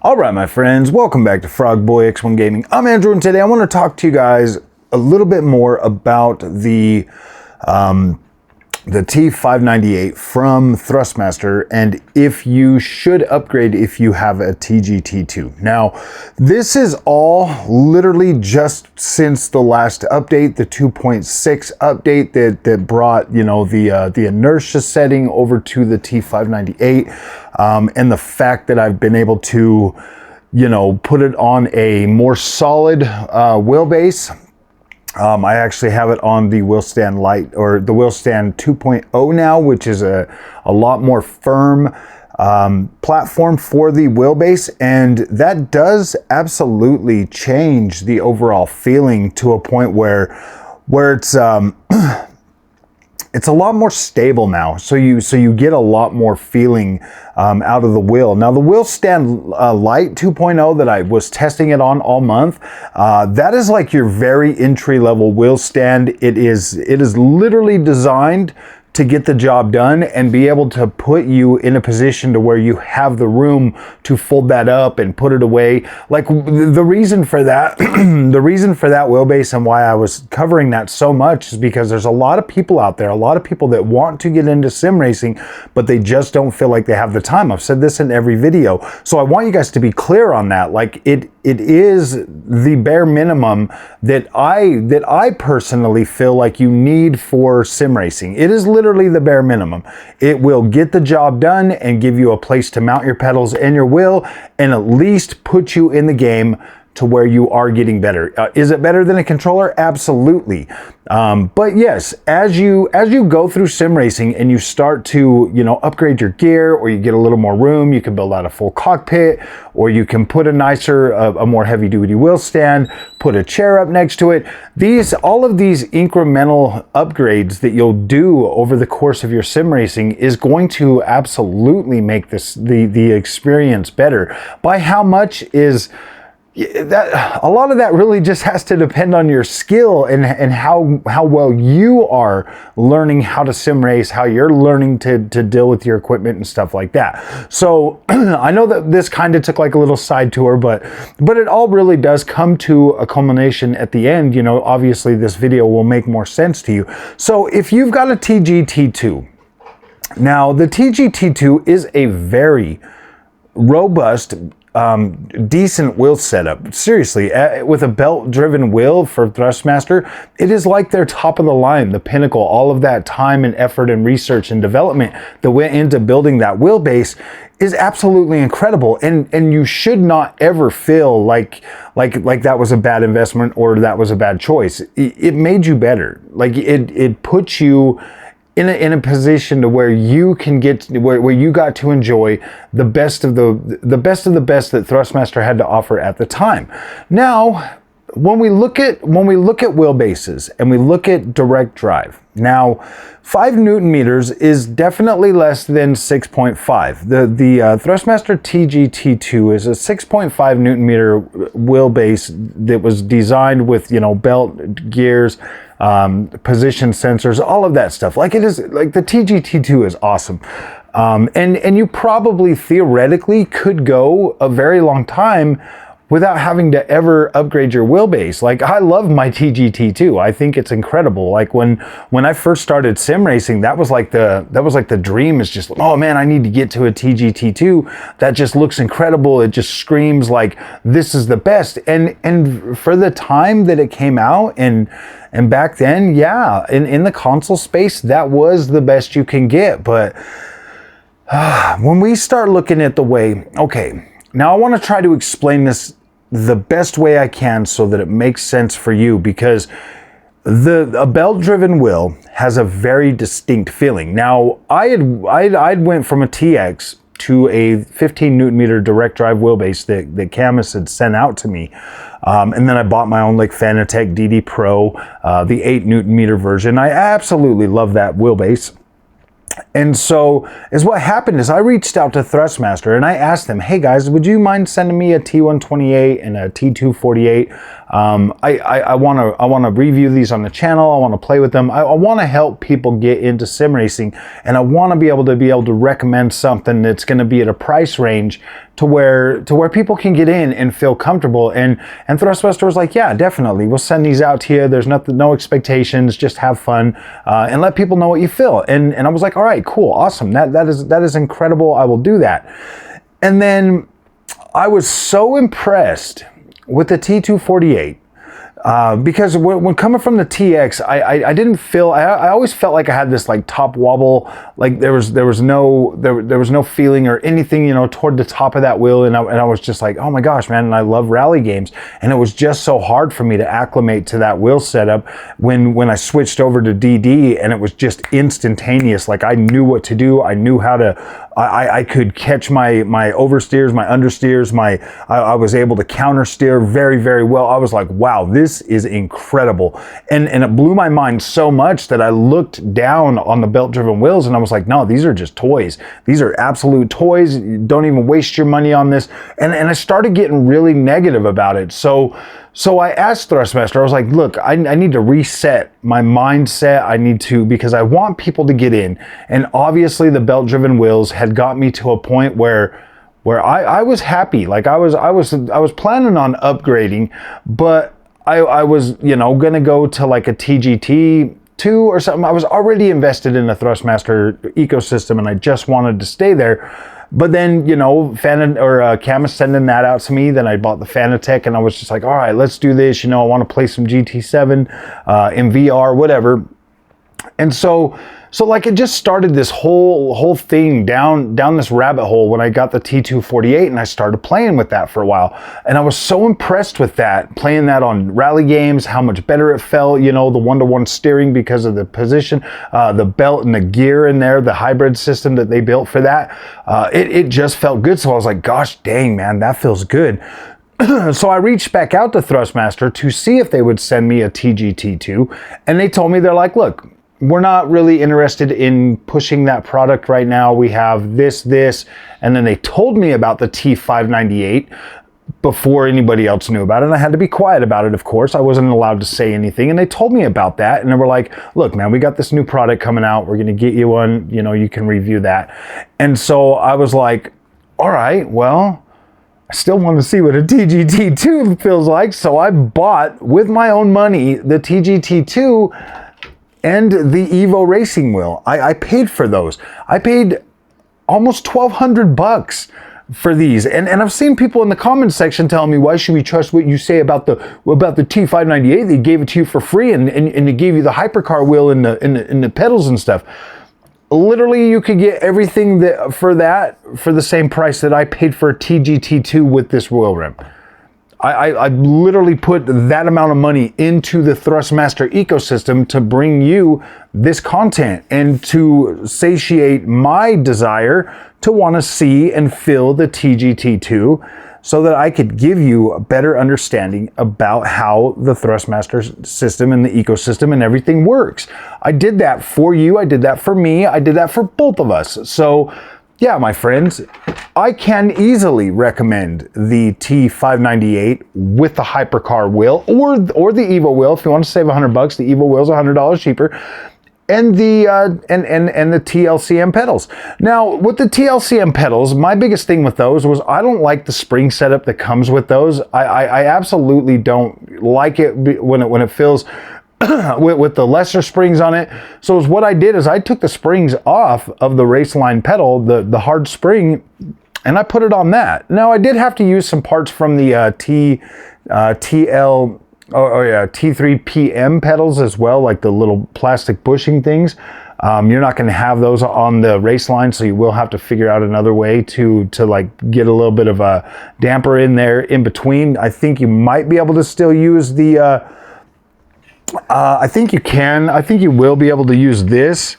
All right, my friends, welcome back to Frogboy X1 Gaming. I'm Andrew, and today I want to talk to you guys a little bit more about the T598 from Thrustmaster and if you should upgrade if you have a TG-T2. Now, this is all literally just since the last update, the 2.6 update that brought, you know, the inertia setting over to the T598, and the fact that I've been able to, you know, put it on a more solid wheelbase. I actually have it on the wheel stand light, or the wheel stand 2.0 now, which is a lot more firm platform for the wheelbase, and that does absolutely change the overall feeling to a point where it's it's a lot more stable now, so you get a lot more feeling out of the wheel. Now, the wheel stand light 2.0 that I was testing it on all month, that is like your very entry-level wheel stand. It is literally designed to get the job done and be able to put you in a position to where you have the room to fold that up and put it away. Like, the reason for that, the reason for that wheelbase and why I was covering that so much is because there's a lot of people out there, a lot of people that want to get into sim racing, but they just don't feel like they have the time. I've said this in every video. So I want you guys to be clear on that. Like, it is the bare minimum that I personally feel like you need for sim racing. It is literally the bare minimum. It will get the job done and give you a place to mount your pedals and your wheel, and at least put you in the game to where you are getting better. Is it better than a controller? Absolutely. But yes, as you go through sim racing and you start to, you know, upgrade your gear, or you get a little more room, you can build out a full cockpit, or you can put a nicer, a more heavy duty wheel stand, put a chair up next to it. All of these incremental upgrades that you'll do over the course of your sim racing is going to absolutely make the experience better. By how much is that? A lot of that really just has to depend on your skill and how well you are learning how to sim race, how you're learning to deal with your equipment and stuff like that. So I know that this kind of took like a little side tour, but it all really does come to a culmination at the end. You know, obviously this video will make more sense to you. So if you've got a TG-T2, now the TG-T2 is a very robust, decent wheel setup. Seriously, with a belt-driven wheel for Thrustmaster, it is like their top of the line, the pinnacle. All of that time and effort and research and development that went into building that wheelbase is absolutely incredible, and you should not ever feel like that was a bad investment or that was a bad choice. It made you better. Like, it put you in a position to where you can get where you got to enjoy the best of the best that Thrustmaster had to offer at the time. Now, when we look at wheelbases and we look at direct drive, now 5 Newton meters is definitely less than 6.5. The Thrustmaster TG-T2 is a 6.5 Newton meter wheelbase that was designed with, you know, belt, gears, position sensors, all of that stuff. Like, it is like the TG-T2 is awesome. And you probably theoretically could go a very long time without having to ever upgrade your wheelbase. Like, I love my TG-T2. I think it's incredible. Like, when I first started sim racing, that was like the dream, is just, oh man, I need to get to a TG-T2 that just looks incredible. It just screams like this is the best. And for the time that it came out, and back then, yeah, in the console space, that was the best you can get. But when we start looking at the way, okay, now I want to try to explain this the best way I can so that it makes sense for you, because a belt-driven wheel has a very distinct feeling. Now, I'd went from a TX to a 15 Newton meter direct drive wheelbase that Camus had sent out to me. And then I bought my own, like, Fanatec DD Pro, the 8 Newton meter version. I absolutely love that wheelbase. And so is what happened is I reached out to Thrustmaster and I asked them, hey guys, would you mind sending me a T128 and a T248? I want to review these on the channel. I want to play with them. I want to help people get into sim racing, and I want to be able to recommend something that's going to be at a price range to where people can get in and feel comfortable. And Thrustmaster was like, yeah, definitely. We'll send these out to you. There's no expectations. Just have fun and let people know what you feel. And I was like, all right, cool, awesome. That is incredible. I will do that. And then I was so impressed with the T248 because when coming from the TX, I didn't feel, I always felt like I had this like top wobble, like there was no feeling or anything, you know, toward the top of that wheel, and I was just like, oh my gosh, man, and I love rally games, and it was just so hard for me to acclimate to that wheel setup when I switched over to DD, and it was just instantaneous. Like I knew what to do, I knew how to, I could catch my oversteers, my understeers, I was able to counter steer very, very well. I was like, wow, this is incredible. And it blew my mind so much that I looked down on the belt driven wheels and I was like, no, these are just toys. These are absolute toys. Don't even waste your money on this. And I started getting really negative about it. So I asked Thrustmaster, I was like, look, I need to reset my mindset. I need to, because I want people to get in. And obviously the belt driven wheels had got me to a point where I was happy. Like I was planning on upgrading, but I was, you know, gonna go to like a TGT2 or something. I was already invested in the Thrustmaster ecosystem and I just wanted to stay there. But then, you know, Cam is sending that out to me. Then I bought the Fanatec and I was just like, all right, let's do this. You know, I want to play some GT7 in VR, whatever. And so like it just started this whole thing down this rabbit hole when I got the T248 and I started playing with that for a while. And I was so impressed with that, playing that on rally games, how much better it felt, you know, the one-to-one steering because of the position, the belt and the gear in there, the hybrid system that they built for that. It just felt good. So I was like, gosh dang, man, that feels good. So I reached back out to Thrustmaster to see if they would send me a TGT2. And they told me, they're like, look, we're not really interested in pushing that product right now. We have this, and then they told me about the T598 before anybody else knew about it. And I had to be quiet about it, of course. I wasn't allowed to say anything. And they told me about that. And they were like, look, man, we got this new product coming out. We're going to get you one. You know, you can review that. And so I was like, all right, well, I still want to see what a TGT2 feels like. So I bought, with my own money, the TGT2 and the Evo racing wheel. I paid for those. I paid almost $1,200 for these. And I've seen people in the comments section telling me, why should we trust what you say about the T598? They gave it to you for free and they gave you the hypercar wheel and the pedals and stuff. Literally, you could get everything for the same price that I paid for a TGT2 with this wheel rim. I literally put that amount of money into the Thrustmaster ecosystem to bring you this content and to satiate my desire to want to see and feel the TGT2 so that I could give you a better understanding about how the Thrustmaster system and the ecosystem and everything works. I did that for you. I did that for me. I did that for both of us. So yeah, my friends, I can easily recommend the T598 with the hypercar wheel or the Evo wheel. If you want to save $100, the Evo wheel is $100 cheaper, and the TLCM pedals. Now, with the TLCM pedals, my biggest thing with those was I don't like the spring setup that comes with those. I absolutely don't like it when it feels with the lesser springs on it. So what I did is I took the springs off of the Raceline pedal, the hard spring, and I put it on that. Now I did have to use some parts from the T3PM pedals as well, like the little plastic bushing things. You're not going to have those on the Raceline, so you will have to figure out another way to like get a little bit of a damper in there in between. I think you might be able to still use the I think you can. I think you will be able to use this.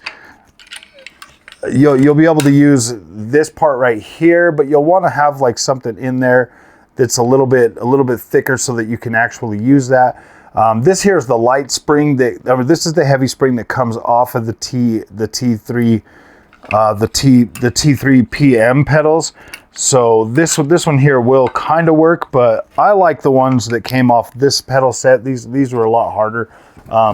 You'll be able to use this part right here, but you'll want to have like something in there that's a little bit thicker so that you can actually use that. This here is the light spring this is the heavy spring that comes off of the T3 the T3 PM pedals. So this one here will kind of work, but I like the ones that came off this pedal set. These were a lot harder.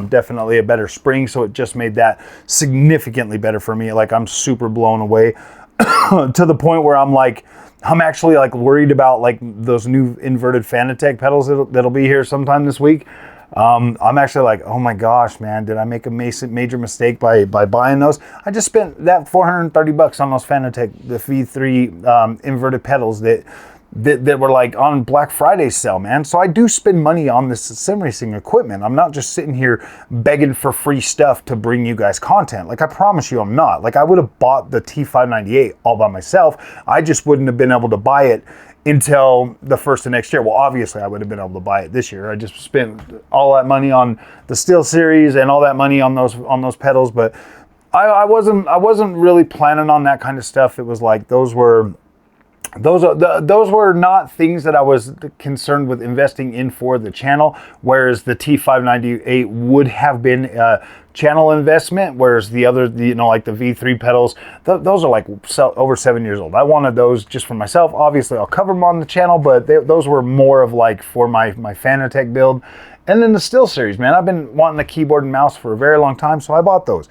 Definitely a better spring, so it just made that significantly better for me. Like, I'm super blown away to the point where I'm actually like worried about like those new inverted Fanatec pedals that'll be here sometime this week. I'm actually like, oh my gosh, man, did I make a major mistake by buying those? I just spent that $430 on those Fanatec, the V3 inverted pedals that were like on Black Friday sale, man. So I do spend money on this sim racing equipment. I'm not just sitting here begging for free stuff to bring you guys content. Like, I promise you I'm not. Like, I would have bought the T598 all by myself. I just wouldn't have been able to buy it until the first of next year. Well, obviously I would have been able to buy it this year. I just spent all that money on the Steel Series and all that money on those pedals, but I wasn't really planning on that kind of stuff. It was like those were not things that I was concerned with investing in for the channel, whereas the T598 would have been a channel investment, whereas the other, like the V3 pedals, those are like over 7 years old. I wanted those just for myself. Obviously, I'll cover them on the channel, but those were more of like for my Fanatec build. And then the Steel Series, man, I've been wanting a keyboard and mouse for a very long time, so I bought those.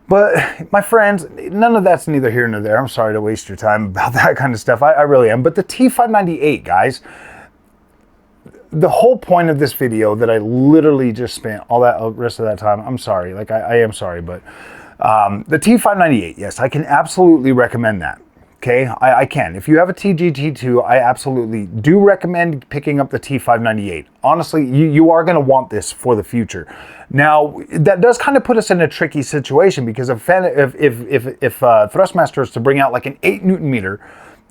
But my friends, none of that's neither here nor there. I'm sorry to waste your time about that kind of stuff. I really am. But the T598, guys, the whole point of this video that I literally just spent all that rest of that time, I'm sorry. Like, I am sorry. But the T598, yes, I can absolutely recommend that. Okay, I can. If you have a TG-T2, I absolutely do recommend picking up the T598. Honestly, you are going to want this for the future. Now, that does kind of put us in a tricky situation, because if Thrustmaster is to bring out like an 8 Newton meter,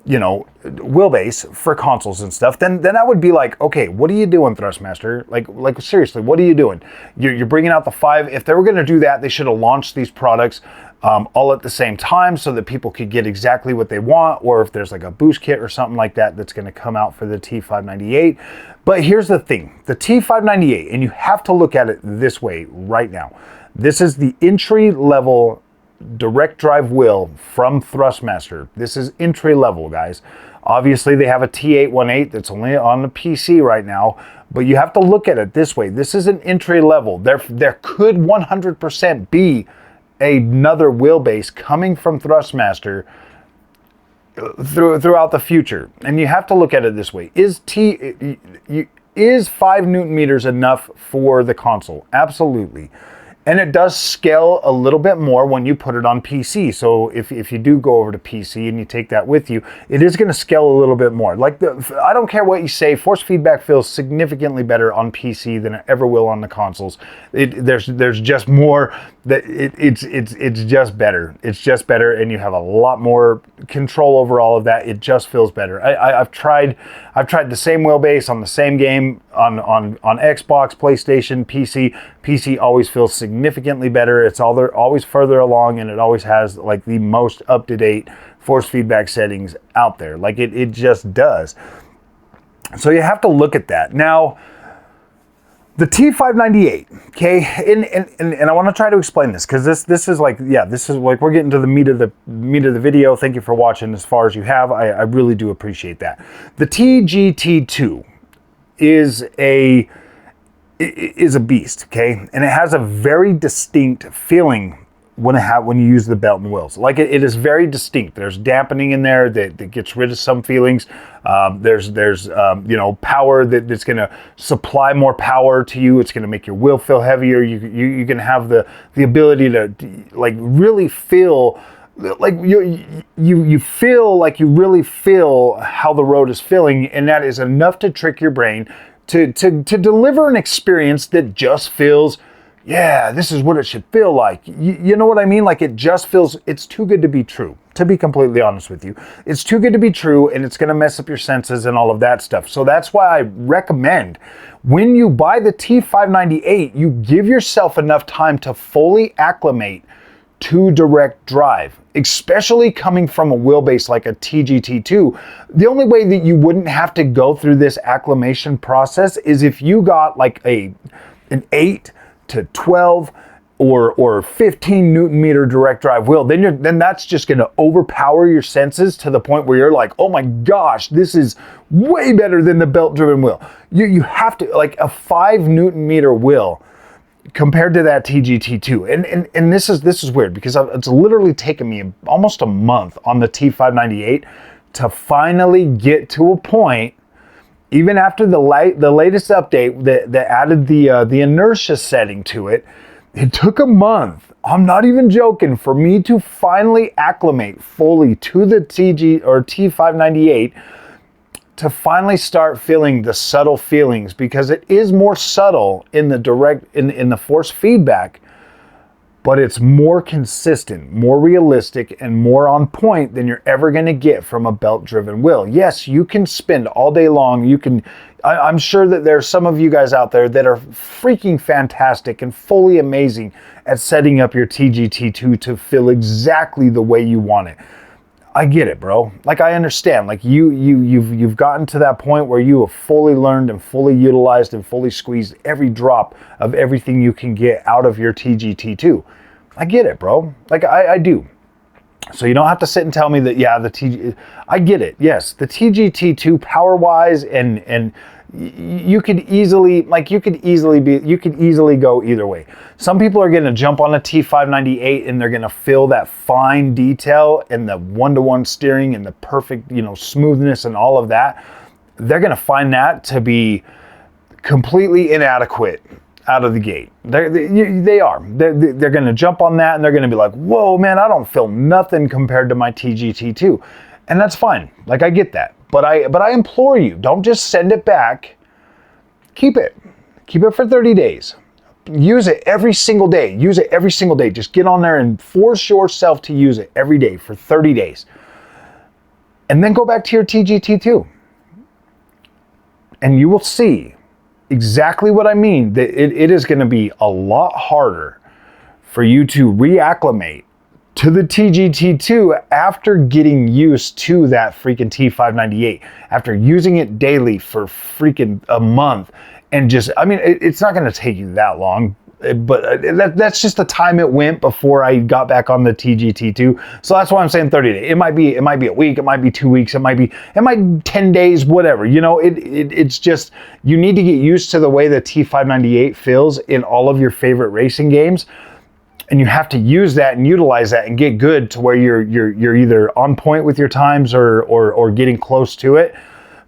wheelbase for consoles and stuff, then I would be like, okay, what are you doing, Thrustmaster? Like seriously, what are you doing? You're bringing out the 5. If they were going to do that, they should have launched these products all at the same time so that people could get exactly what they want, or if there's like a boost kit or something like that that's going to come out for the T598. But here's the thing, the T598, and you have to look at it this way right now. This is the entry level direct drive wheel from Thrustmaster. This is entry level, guys. Obviously, they have a T818 that's only on the PC right now, but you have to look at it this way. This is an entry level. There could 100% be another wheelbase coming from Thrustmaster throughout the future, and you have to look at it this way. Is 5 Newton meters enough for the console? Absolutely. And it does scale a little bit more when you put it on PC. So if you do go over to PC and you take that with you, it is going to scale a little bit more. Like, I don't care what you say, force feedback feels significantly better on PC than it ever will on the consoles. There's just more that it's just better. It's just better, and you have a lot more control over all of that. It just feels better. I've tried the same wheelbase on the same game on Xbox, PlayStation, PC. PC always feels significantly better. It's always further along, and it always has like the most up-to-date force feedback settings out there. Like, it just does. So you have to look at that. Now, the T598, okay, and I want to try to explain this, because this is like we're getting to the meat of the video. Thank you for watching as far as you have. I really do appreciate that. The TG-T2 is a beast, okay, and it has a very distinct feeling when you use the belt and wheels. Like, it is very distinct. There's dampening in there that gets rid of some feelings. There's power that's going to supply more power to you. It's going to make your wheel feel heavier. You can have the ability to like really feel like you feel like you really feel how the road is feeling, and that is enough to trick your brain to deliver an experience that just feels, yeah, this is what it should feel like. You know what I mean? Like, it just feels, it's too good to be true, to be completely honest with you. It's too good to be true, and it's going to mess up your senses and all of that stuff. So that's why I recommend, when you buy the T598, you give yourself enough time to fully acclimate to direct drive, especially coming from a wheelbase like a TG-T2. The only way that you wouldn't have to go through this acclimation process is if you got like an 8 to 12 or 15 Newton meter direct drive wheel, then that's just going to overpower your senses to the point where you're like, oh my gosh, this is way better than the belt driven wheel. You have to, like, a 5 Newton meter wheel compared to that TGT2. And this is weird because it's literally taken me almost a month on the T598 to finally get to a point, even after the latest update that added the inertia setting to it. It took a month, I'm not even joking, for me to finally acclimate fully to the T598, to finally start feeling the subtle feelings, because it is more subtle in the in the force feedback, but it's more consistent, more realistic, and more on point than you're ever going to get from a belt-driven wheel. Yes, you can spend all day long. I'm sure that there's some of you guys out there that are freaking fantastic and fully amazing at setting up your TGT2 to feel exactly the way you want it. I get it, bro. Like, I understand. Like, you've gotten to that point where you have fully learned and fully utilized and fully squeezed every drop of everything you can get out of your TGT2. I get it, bro. Like, I do. So you don't have to sit and tell me that, yeah, I get it. Yes, the TGT2 power-wise and you could easily go either way. Some people are going to jump on a T598 and they're going to feel that fine detail and the one-to-one steering and the perfect, smoothness and all of that. They're going to find that to be completely inadequate out of the gate. They're going to jump on that and they're going to be like, whoa, man, I don't feel nothing compared to my TGT2. And that's fine. Like, I get that. But I implore you, don't just send it back. Keep it. Keep it for 30 days. Use it every single day. Use it every single day. Just get on there and force yourself to use it every day for 30 days. And then go back to your TGT2. And you will see exactly what I mean. That it is going to be a lot harder for you to reacclimate to the TGT2 after getting used to that freaking T598, after using it daily for freaking a month. And just, I mean, it's not going to take you that long, but that's just the time it went before I got back on the TGT2. So that's why I'm saying 30 days. It might be a week, it might be 2 weeks, it might be 10 days, whatever. It's just, you need to get used to the way the T598 feels in all of your favorite racing games. And you have to use that and utilize that and get good to where you're either on point with your times or getting close to it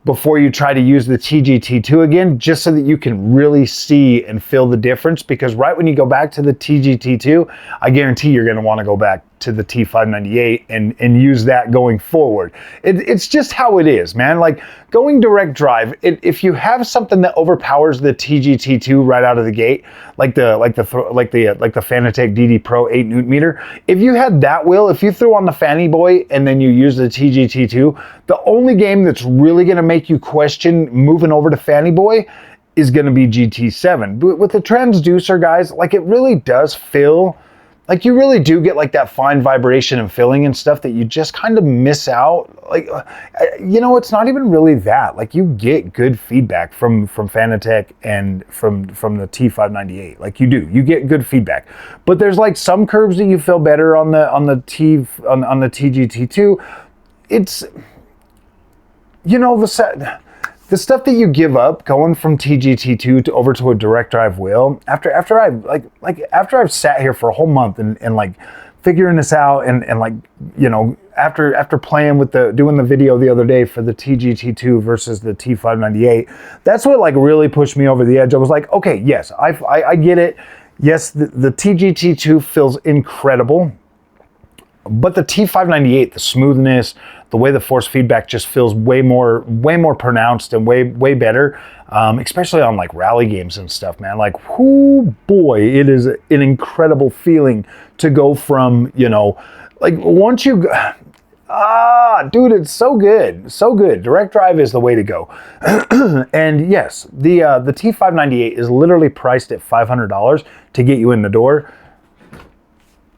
before you try to use the TGT2 again, just so that you can really see and feel the difference. Because right when you go back to the TGT2, I guarantee you're going to want to go back to the T598 and use that going forward. It's just how it is, man. Like, going direct drive, if you have something that overpowers the TGT2 right out of the gate, like the Fanatec DD Pro 8 Newton meter, if you had that wheel, if you threw on the Fanny Boy and then you use the TGT2, the only game that's really going to make you question moving over to Fanny Boy is going to be GT7. But with the transducer, guys, like, it really does feel like you really do get like that fine vibration and feeling and stuff that you just kind of miss out. Like, it's not even really that. Like, you get good feedback from Fanatec and from the T598. Like, you get good feedback. But there's like some curves that you feel better on the TGT2. It's, the stuff that you give up going from TGT2 over to a direct drive wheel, after I've sat here for a whole month and like figuring this out and like, after playing with doing the video the other day for the TGT2 versus the T598, that's what like really pushed me over the edge. I was like, okay, yes, I get it. Yes, the TGT2 feels incredible, but the T598, the smoothness, the way the force feedback just feels way more pronounced and way better, especially on like rally games and stuff, man. Like, whoo, boy, it is an incredible feeling to go from, like, once you, dude, it's so good, so good. Direct drive is the way to go. And yes, the T598 is literally priced at $500 to get you in the door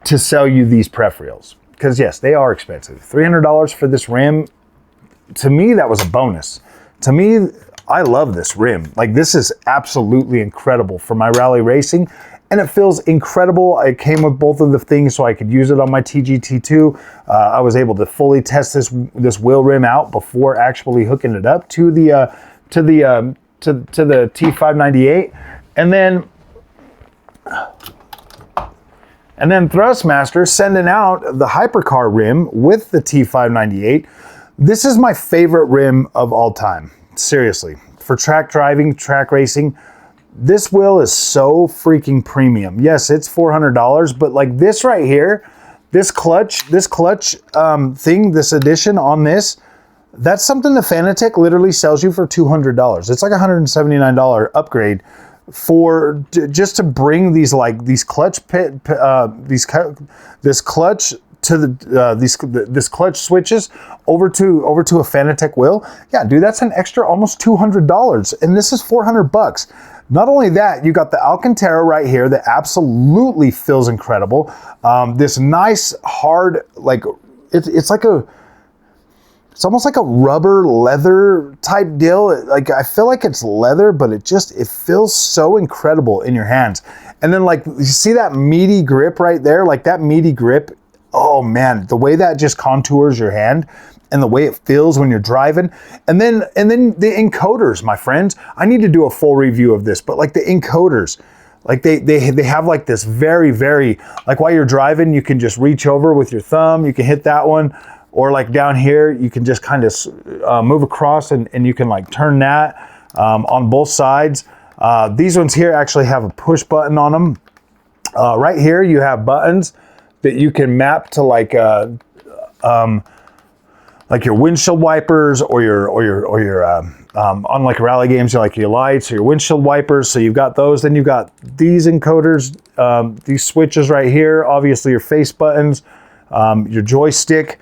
to sell you these peripherals. Because yes, they are expensive. $300 for this rim, to me, that was a bonus. To me, I love this rim. Like, this is absolutely incredible for my rally racing. and it feels incredible. It came with both of the things so I could use it on my TGT2. I was able to fully test this wheel rim out before actually hooking it up to the T598. And then Thrustmaster sending out the hypercar rim with the T598. This is my favorite rim of all time. Seriously, for track driving, track racing, this wheel is so freaking premium. Yes, it's $400, but like this right here, this clutch thing, this edition on this, that's something that Fanatec literally sells you for $200. It's like $179 upgrade for just to bring these this clutch to this clutch switches over to a Fanatec wheel. Yeah, dude, that's an extra almost $200, and this is $400. Not only that, you got the Alcantara right here that absolutely feels incredible. This nice hard, like it's almost like a rubber leather type deal. Like I feel like it's leather, but it feels so incredible in your hands. And then like you see that meaty grip right there, like that meaty grip. Oh man, the way that just contours your hand and the way it feels when you're driving. And then the encoders, my friends. I need to do a full review of this, but like the encoders, like they have like this very, very, like while you're driving, you can just reach over with your thumb, you can hit that one, or like down here, you can just kind of move across and you can like turn that on both sides. These ones here actually have a push button on them. Right here, you have buttons that you can map to like your windshield wipers or your on like rally games, like your lights or your windshield wipers. So you've got those. Then you've got these encoders, these switches right here. Obviously your face buttons, your joystick,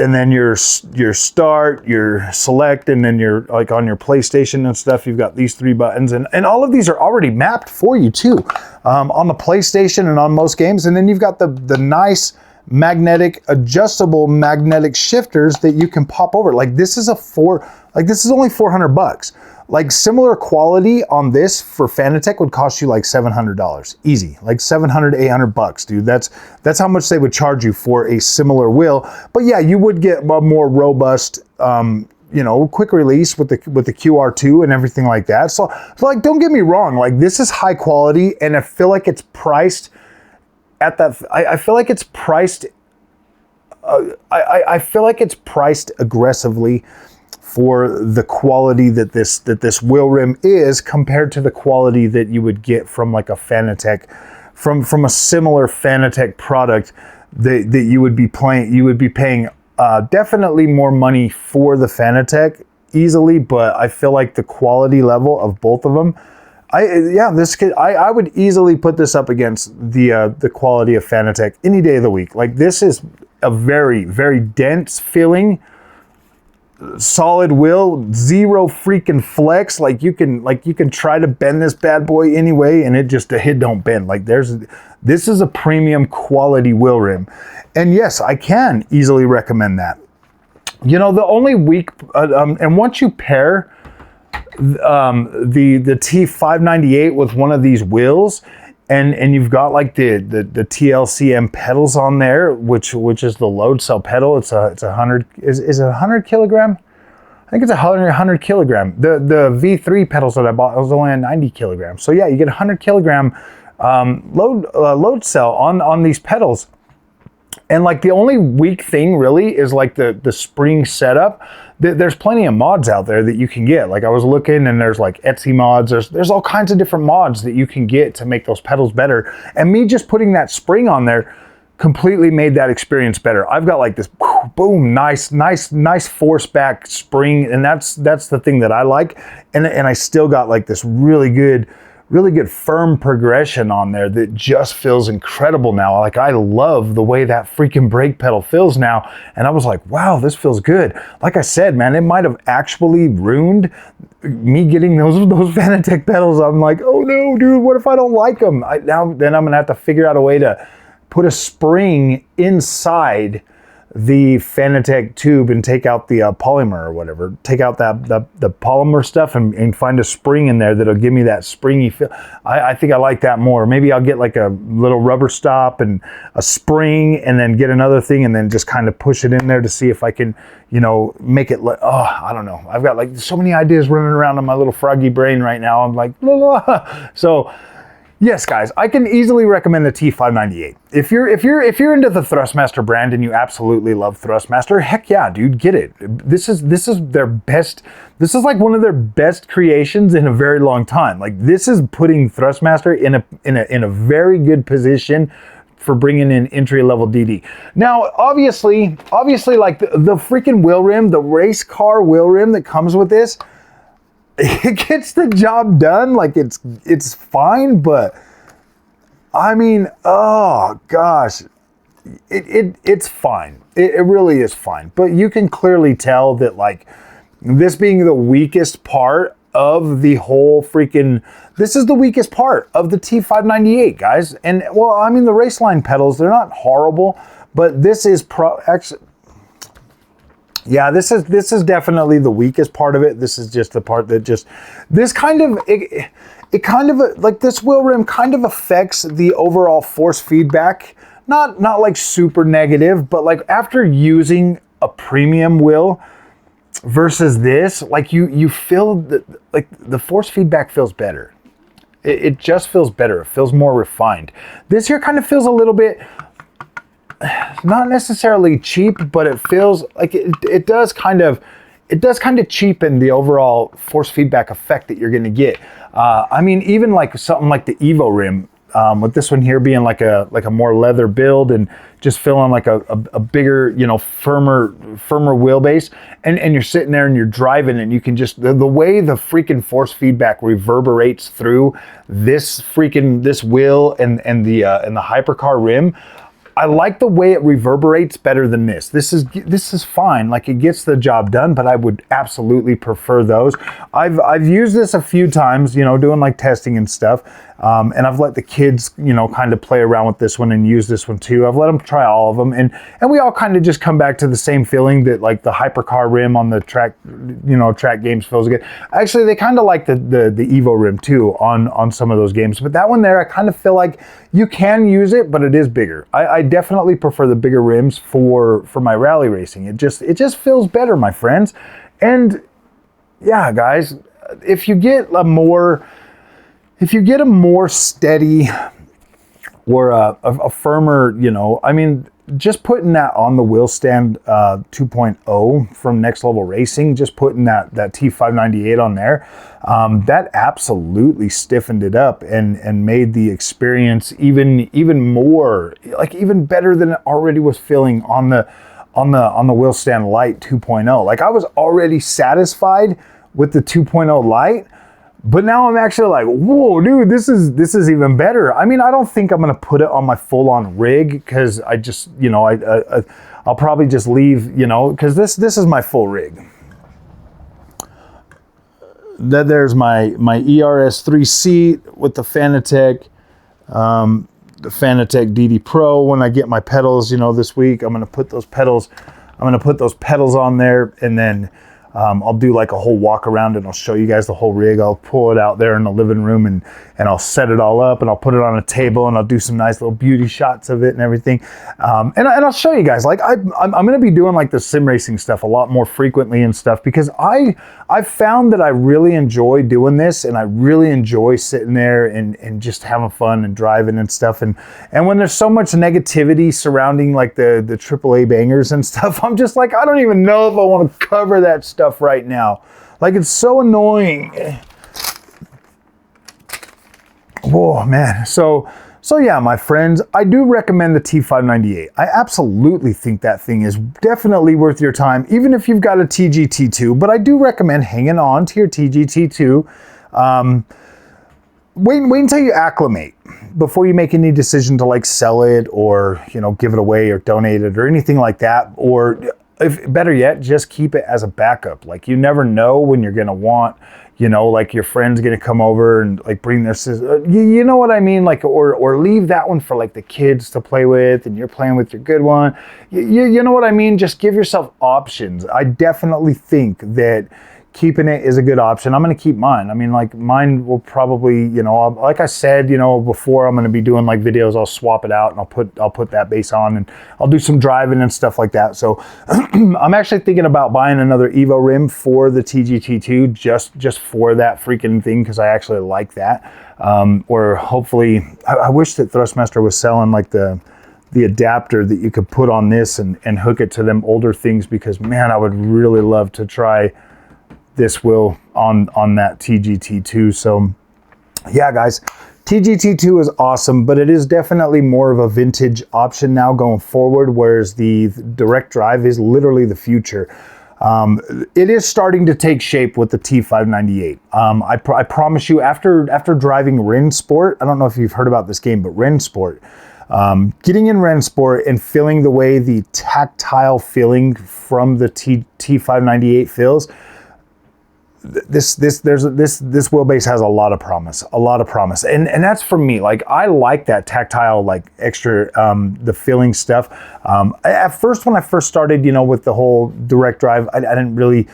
and then your start, your select, and then your like on your PlayStation and stuff. You've got these three buttons, and all of these are already mapped for you too, on the PlayStation and on most games. And then you've got the nice adjustable magnetic shifters that you can pop over. Like this is only $400. Like similar quality on this for Fanatec would cost you like $700 easy, like $700, $800, dude. That's how much they would charge you for a similar wheel. But yeah, you would get a more robust, quick release with the QR2 and everything like that. So like, don't get me wrong, like this is high quality, and I feel like it's priced at that. I feel like it's priced. I feel like it's priced aggressively for the quality that this wheel rim is compared to the quality that you would get from like a Fanatec, from a similar Fanatec product that you would be paying definitely more money for the Fanatec easily, but I feel like the quality level of both of them, I would easily put this up against the quality of Fanatec any day of the week. Like this is a very, very dense feeling, solid wheel, zero freaking flex. Like you can try to bend this bad boy anyway, and it don't bend. Like this is a premium quality wheel rim, and yes, I can easily recommend that. The only weak and once you pair the T598 with one of these wheels, and you've got like the TLCM pedals on there, which is the load cell pedal. It's 100. Is it 100 kilogram? I think it's 100 kilogram. The V3 pedals that I bought was only at 90 kilograms. So yeah, you get 100 kilogram load cell on these pedals. And like the only weak thing really is like the spring setup. There's plenty of mods out there that you can get. Like I was looking, and there's like Etsy mods. There's all kinds of different mods that you can get to make those pedals better. And me just putting that spring on there completely made that experience better. I've got like this boom, nice force back spring, and that's the thing that I like. And I still got like this really good firm progression on there that just feels incredible now. Like I love the way that freaking brake pedal feels now. And I was like, wow, this feels good. Like I said, man, it might have actually ruined me getting those Fanatec pedals. I'm like, oh no, dude, what if I don't like them? Then I'm gonna have to figure out a way to put a spring inside the Fanatec tube and take out the polymer or whatever, take out the polymer stuff and find a spring in there that'll give me that springy feel. I think I like that more. Maybe I'll get like a little rubber stop and a spring and then get another thing and then just kind of push it in there to see if I can, you know, make it, I don't know. I've got like so many ideas running around in my little froggy brain right now. I'm like, la, la. So yes, guys, I can easily recommend the T598. If you're into the Thrustmaster brand and you absolutely love Thrustmaster, heck yeah, dude, get it. This is their best. This is like one of their best creations in a very long time. Like, this is putting Thrustmaster in a very good position for bringing in entry-level DD. Now, obviously, like the freaking wheel rim, the race car wheel rim that comes with this, it gets the job done. Like, it's fine, but I mean, oh gosh, it's fine. It really is fine. But you can clearly tell that, like, this being the weakest part of the whole freaking, this is the weakest part of the T598, guys. And well, I mean, the Raceline pedals, they're not horrible, but this is yeah, this is definitely the weakest part of it. This is just the part that just, this kind of, it kind of, like, this wheel rim kind of affects the overall force feedback. Not like super negative, but like after using a premium wheel versus this, like you feel that, like, the force feedback feels better. It just feels better. It feels more refined. This here kind of feels a little bit, not necessarily cheap, but it feels like it does kind of cheapen the overall force feedback effect that you're going to get. I mean, even like something like the Evo rim, with this one here being like a more leather build and just feeling like a bigger, you know, firmer wheelbase, and you're sitting there and you're driving and you can just, the way the freaking force feedback reverberates through this wheel and the hypercar rim. I like the way it reverberates better than this. This is fine. Like, it gets the job done, but I would absolutely prefer those. I've used this a few times, you know, doing like testing and stuff. And I've let the kids, you know, kind of play around with this one and use this one too. I've let them try all of them, and we all kind of just come back to the same feeling that, like, the hypercar rim on the track, you know, track games feels good. Actually, they kind of like the Evo rim too on some of those games, but that one there, I kind of feel like you can use it, but it is bigger. I definitely prefer the bigger rims for my rally racing. It just feels better, my friends. And yeah, guys, if you get a more steady or a firmer, you know, I mean, just putting that on the wheel stand 2.0 from Next Level Racing, just putting that T598 on there, that absolutely stiffened it up and made the experience even more, like, even better than it already was feeling on the wheel stand Lite 2.0. Like, I was already satisfied with the 2.0 Lite, but now I'm actually like, whoa, dude, this is even better. I mean, I don't think I'm gonna put it on my full-on rig, because I just, you know, I'll probably just leave, you know, because this is my full rig. There's my ERS3 seat with the Fanatec DD Pro. When I get my pedals, you know, this week, I'm gonna put those pedals on there, and then I'll do like a whole walk around and I'll show you guys the whole rig. I'll pull it out there in the living room and I'll set it all up and I'll put it on a table and I'll do some nice little beauty shots of it and everything. And I'll show you guys, like, I'm going to be doing like the sim racing stuff a lot more frequently and stuff, because I've found that I really enjoy doing this, and I really enjoy sitting there and just having fun and driving and stuff. And when there's so much negativity surrounding like the AAA bangers and stuff, I'm just like, I don't even know if I want to cover that stuff right now. Like, it's so annoying. Whoa, man. So yeah, my friends, I do recommend the T598. I absolutely think that thing is definitely worth your time, even if you've got a TGT2, but I do recommend hanging on to your TGT2. Wait until you acclimate before you make any decision to like sell it or, you know, give it away or donate it or anything like that. Or if better yet, just keep it as a backup. Like, you never know when you're going to want, you know, like your friend's gonna come over and like bring their sister, you know what I mean? Like, or leave that one for like the kids to play with and you're playing with your good one. You know what I mean? Just give yourself options. I definitely think that keeping it is a good option. I'm going to keep mine. I mean, like mine will probably, you know, like I said, you know, before, I'm going to be doing like videos, I'll swap it out and I'll put that base on and I'll do some driving and stuff like that. So I'm actually thinking about buying another Evo rim for the TGT2 just for that freaking thing, because I actually like that. Or hopefully, I wish that Thrustmaster was selling like the adapter that you could put on this and hook it to them older things, because man, I would really love to try this wheel on that TGT2. So yeah, guys, TGT2 is awesome, but it is definitely more of a vintage option now going forward, whereas the direct drive is literally the future. It is starting to take shape with the T598. I promise you, after driving Rensport, I don't know if you've heard about this game, but Rensport, getting in Rensport and feeling the way the tactile feeling from the T598 feels, this wheelbase has a lot of promise, and that's for me. Like, I like that tactile, like extra the feeling stuff. At first, when I first started, you know, with the whole direct drive, I didn't really,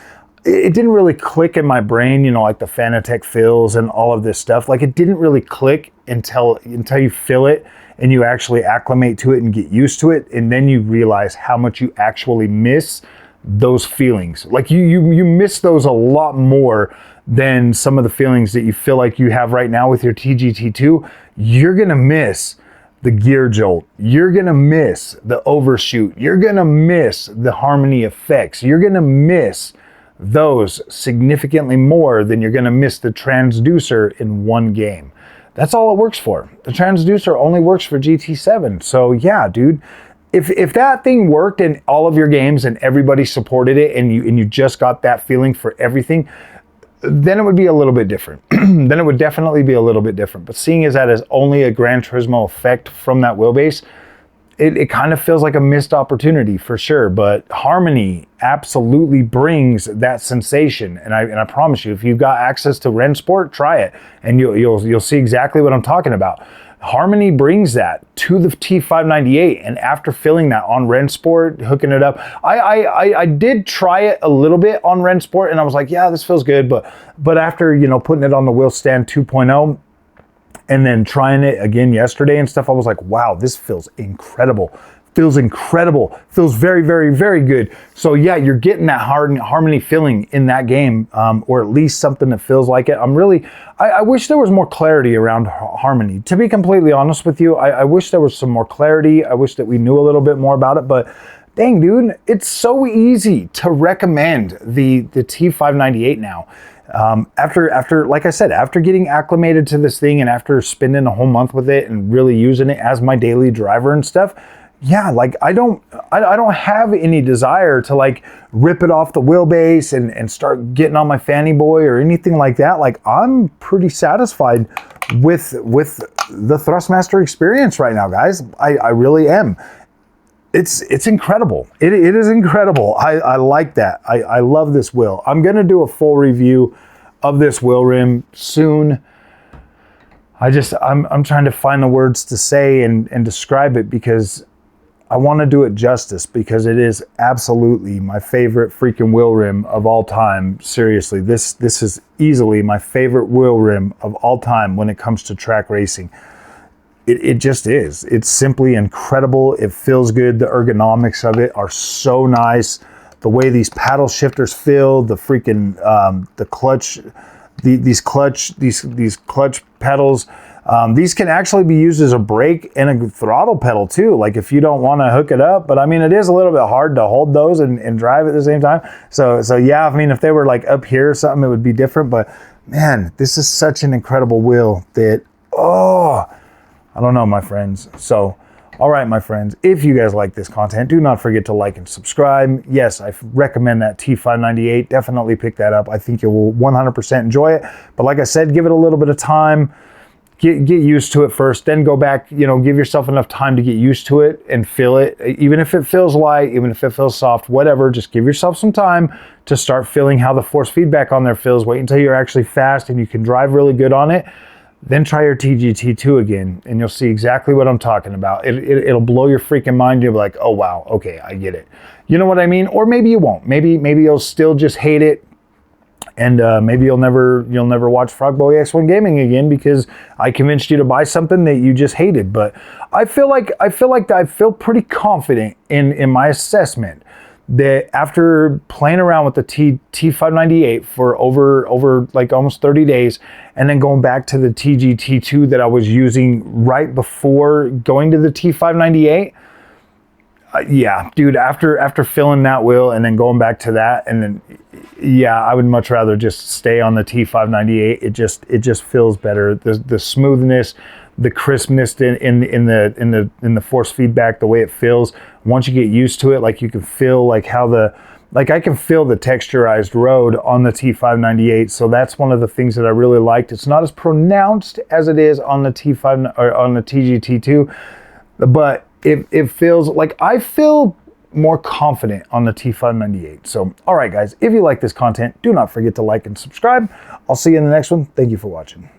it didn't really click in my brain, you know, like the Fanatec feels and all of this stuff. Like, it didn't really click until you feel it and you actually acclimate to it and get used to it, and then you realize how much you actually miss those feelings. Like you miss those a lot more than some of the feelings that you feel like you have right now with your TGT2. You're gonna miss the gear jolt. You're gonna miss the overshoot. You're gonna miss the harmony effects. You're gonna miss those significantly more than you're gonna miss the transducer in one game. That's all it works for. The transducer only works for GT7. So yeah, dude, if that thing worked in all of your games and everybody supported it and you just got that feeling for everything, then it would be a little bit different. Then it would definitely be a little bit different. But seeing as that is only a Gran Turismo effect from that wheelbase, it kind of feels like a missed opportunity for sure. But Harmony absolutely brings that sensation, and I promise you, if you've got access to Rensport, try it, and you'll see exactly what I'm talking about. Harmony brings that to the T598, and after feeling that on Rensport, hooking it up, I did try it a little bit on Rensport, and I was like, yeah, this feels good, but after, you know, putting it on the wheel stand 2.0 and then trying it again yesterday and stuff, I was like, wow, this feels incredible. Feels incredible. Feels very, very, very good. So yeah, you're getting that harmony feeling in that game, or at least something that feels like it. I wish there was more clarity around harmony. To be completely honest with you, I wish there was some more clarity. I wish that we knew a little bit more about it, but dang, dude, it's so easy to recommend the T598 now. After, like I said, after getting acclimated to this thing and after spending a whole month with it and really using it as my daily driver and stuff, yeah, like I don't have any desire to like rip it off the wheelbase and start getting on my fanny boy or anything like that. Like, I'm pretty satisfied with the Thrustmaster experience right now, guys. I really am. It's incredible. It is incredible. I like that. I love this wheel. I'm gonna do a full review of this wheel rim soon. I'm trying to find the words to say and describe it, because I want to do it justice, because it is absolutely my favorite freaking wheel rim of all time. Seriously, this is easily my favorite wheel rim of all time when it comes to track racing. It just is. It's simply incredible. It feels good. The ergonomics of it are so nice. The way these paddle shifters feel, the freaking the clutch, these clutch pedals. These can actually be used as a brake and a throttle pedal too, like if you don't want to hook it up. But I mean, it is a little bit hard to hold those and drive at the same time. So yeah, I mean, if they were like up here or something, it would be different. But man, this is such an incredible wheel that, oh, I don't know, my friends. So, all right, my friends, if you guys like this content, do not forget to like and subscribe. Yes, I recommend that T598. Definitely pick that up. I think you will 100% enjoy it. But like I said, give it a little bit of time. get used to it first, then go back, you know, give yourself enough time to get used to it and feel it. Even if it feels light, even if it feels soft, whatever, just give yourself some time to start feeling how the force feedback on there feels. Wait until you're actually fast and you can drive really good on it. Then try your TGT2 again, and you'll see exactly what I'm talking about. It'll blow your freaking mind. You'll be like, oh wow, okay, I get it. You know what I mean? Or maybe you won't. Maybe you'll still just hate it, and maybe you'll never watch Frogboy X1 Gaming again because I convinced you to buy something that you just hated. But I feel pretty confident in my assessment that after playing around with the T598 for over like almost 30 days, and then going back to the TGT2 that I was using right before going to the T598, yeah, dude, after filling that wheel and then going back to that, and then yeah, I would much rather just stay on the T598. It just feels better. The smoothness, the crispness in the force feedback, the way it feels. Once you get used to it, like you can feel like I can feel the texturized road on the T598. So that's one of the things that I really liked. It's not as pronounced as it is on the T5 or on the TGT2, but it feels like I feel more confident on the T598. So, all right, guys, if you like this content, do not forget to like and subscribe. I'll see you in the next one. Thank you for watching.